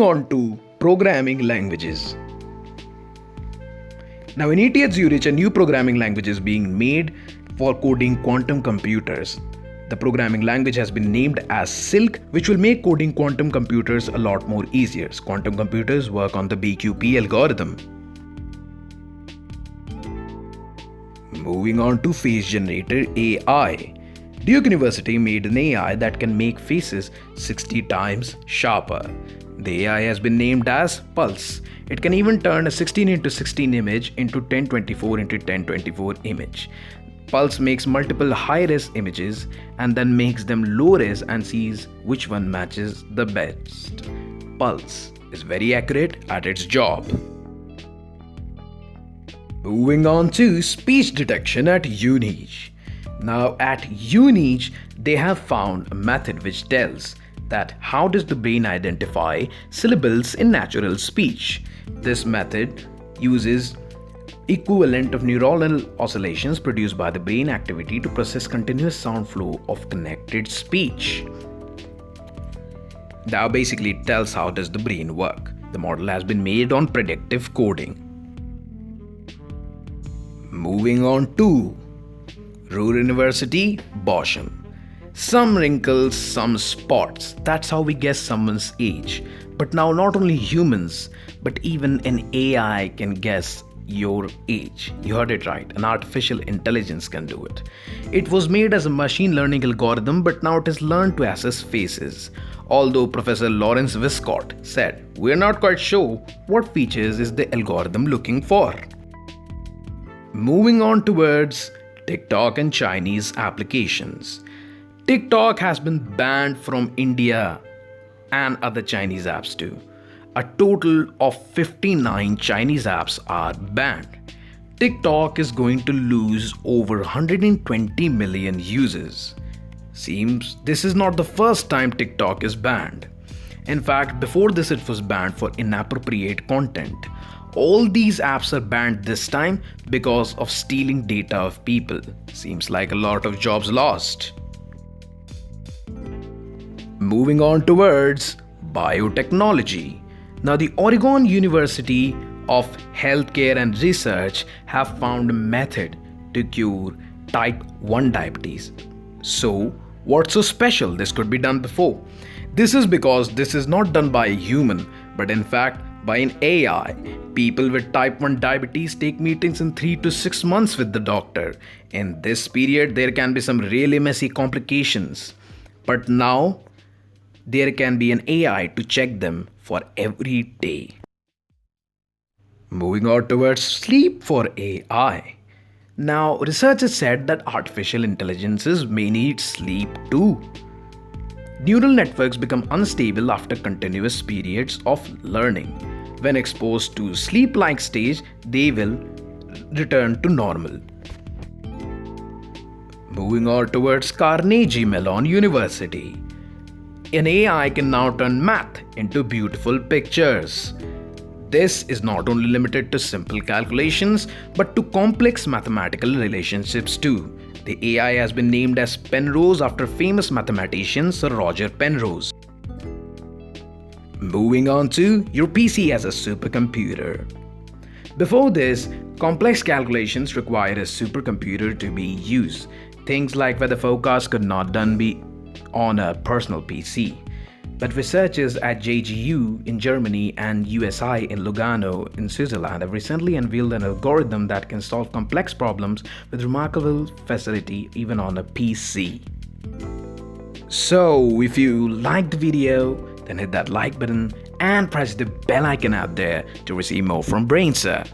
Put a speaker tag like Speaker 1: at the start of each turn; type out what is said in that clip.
Speaker 1: on to programming languages. Now in ETH Zurich, a new programming language is being made for coding quantum computers. The programming language has been named as Silk, which will make coding quantum computers a lot more easier. Quantum computers work on the BQP algorithm. Moving on to face generator AI. Duke University made an AI that can make faces 60 times sharper. The AI has been named as Pulse. It can even turn a 16:16 image into 1024:1024 image. Pulse makes multiple high-res images and then makes them low-res and sees which one matches the best. Pulse is very accurate at its job. Moving on to speech detection at UNIJ. Now at UNIJ, they have found a method which tells that how does the brain identify syllables in natural speech. This method uses equivalent of neuronal oscillations produced by the brain activity to process continuous sound flow of connected speech. Now basically it tells how does the brain work. The model has been made on predictive coding. Moving on to Ruhr University, Bochum. Some wrinkles, some spots. That's how we guess someone's age. But now not only humans, but even an AI can guess your age. You heard it right. An artificial intelligence can do it. It was made as a machine learning algorithm, but now it is learned to assess faces. Although Professor Lawrence Viscott said, "We're not quite sure what features is the algorithm looking for." Moving on towards TikTok and Chinese applications. TikTok has been banned from India and other Chinese apps too. A total of 59 Chinese apps are banned. TikTok is going to lose over 120 million users. Seems this is not the first time TikTok is banned. In fact, before this it was banned for inappropriate content. All these apps are banned this time because of stealing data of people. Seems like a lot of jobs lost. Moving on towards biotechnology. Now the Oregon University of Healthcare and Research have found a method to cure type 1 diabetes. So what's so special? This could be done before. This is because this is not done by a human, but in fact by an AI. People with type 1 diabetes take meetings in 3 to 6 months with the doctor. In this period, there can be some really messy complications. But now, there can be an AI to check them for every day. Moving on towards sleep for AI. Now, researchers said that artificial intelligences may need sleep too. Neural networks become unstable after continuous periods of learning. When exposed to sleep-like stage, they will return to normal. Moving on towards Carnegie Mellon University. An AI can now turn math into beautiful pictures. This is not only limited to simple calculations, but to complex mathematical relationships too. The AI has been named as Penrose after famous mathematician Sir Roger Penrose. Moving on to your PC as a supercomputer. Before this, complex calculations required a supercomputer to be used. Things like weather forecasts could not be done on a personal PC. But researchers at JGU in Germany and USI in Lugano in Switzerland have recently unveiled an algorithm that can solve complex problems with remarkable facility even on a PC. So if you liked the video, then hit that like button and press the bell icon out there to receive more from BrainSir.